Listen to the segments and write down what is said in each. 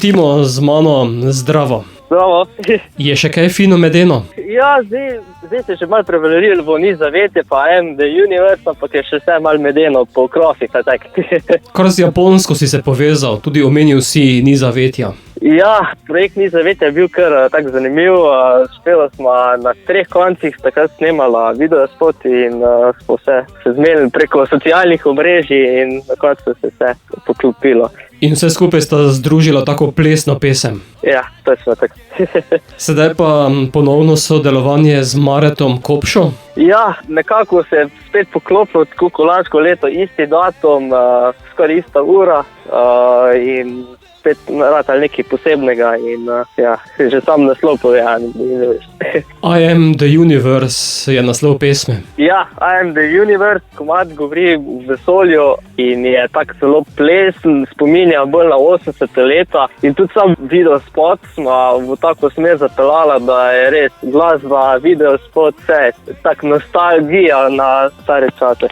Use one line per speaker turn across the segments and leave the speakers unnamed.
Timo, z mano, zdravo.
Bravo.
Je še kaj fino medeno?
Ja, zdaj se še malo prevelerilo v Ni zavetje, pa The Universe, ampak je še vse malo medeno po krofih, tak.
Kar z Japonsko si se povezal, tudi omenil si Ni zavetja.
Ja, projekt Ni zavetja je bil kar tak zanimiv. Špela smo na 3 koncih takrat snemala videospot in smo se zmenili preko socialnih omrežij in na koncu se vse poklopilo.
In vse skupaj sta združila tako plesno pesem.
Ja, točno tako.
Sedaj pa ponovno sodelovanje z Maretom Kopšo.
Ja, nekako se je spet poklopilo, tako kot lansko leto, isti datum, skoraj ista ura in spet naratali nekaj posebnega in že sam naslov pove.
I am the universe je naslov pesme.
Ja, I am the universe, komad govori v vesolju in je tak zelo plesen, spominja bolj na 80 leta in tudi sam videospot smo v tako smer zapeljala, da je res glasba, videospot, vse tak nostalgija na stare čase.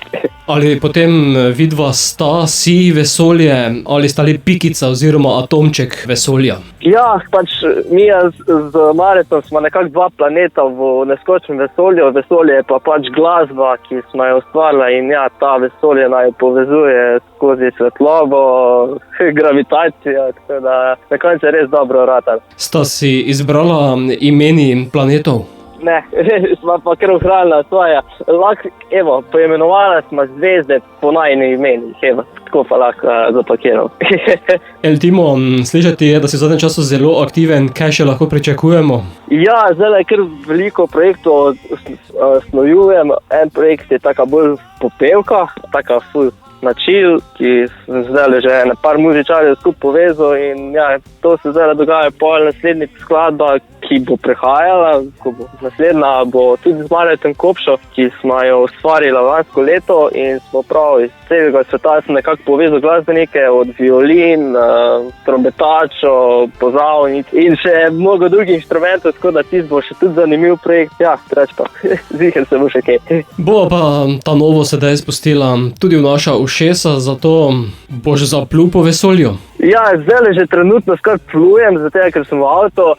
Ali potem vidva sta si vesolje ali sta le pikica oziroma atomček vesolja?
Ja, pač mi z Maretom smo nekako 2 planeta v neskočnem vesolju. Vesolje je pa pač glasba, ki smo jo ustvarila in ja, ta vesolje naj povezuje skozi svetlobo, gravitacijo, tako da na koncu je res dobro ratalo.
Sta si izbrala imeni planetov?
Ne, smo pa kar ohranila svoja. Evo, poimenovala smo zvezde po najnih imenih, evo, tako pa lahko zapakiral.
Timo, slišati je, da si v zadnjem času zelo aktiven, kaj še lahko pričakujemo?
Ja, zdaj je kar veliko projektov snojujem. En projekt je taka bolj popevka, taka full načil, ki sem zdaj že par muzičarjev skupaj povezal in ja, to se zdaj dogaja pol naslednji skladba, ki bo prehajala, ko bo naslednja bo tudi z Maretom Kopšo, ki smo jo ustvarila lansko leto in smo prav iz celega sveta sem nekako povezal glasbenike od violin, trombetačo, pozavnic in še mnogo drugih inštrumentov, tako da tisti bo še tudi zanimiv projekt. Ja, treč pa, ziher se bo še kaj.
Bo pa ta novo sedaj spustila tudi v naša ušesa, zato boš zaplul po vesolju.
Ja, zdaj že trenutno skoraj plujem, zato ker sem v avto,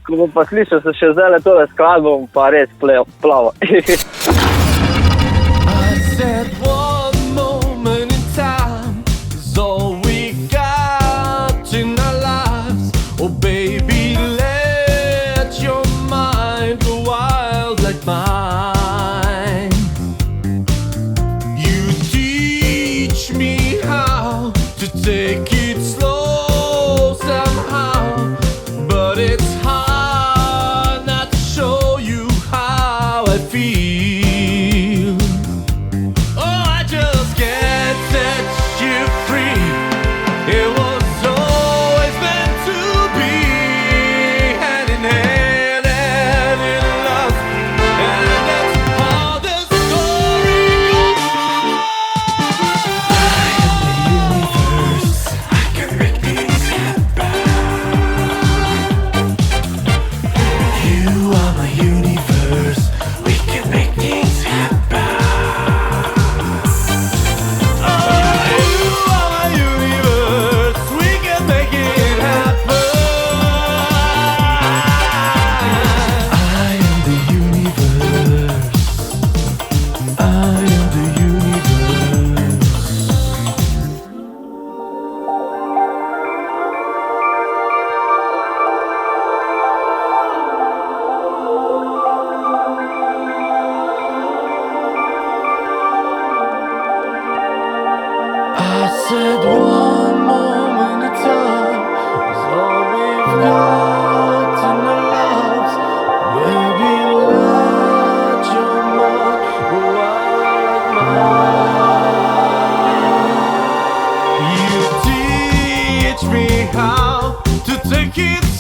ko bom pa slišal se še zdaj tole skladbo, bom pa res plavo.
Teach me how to take it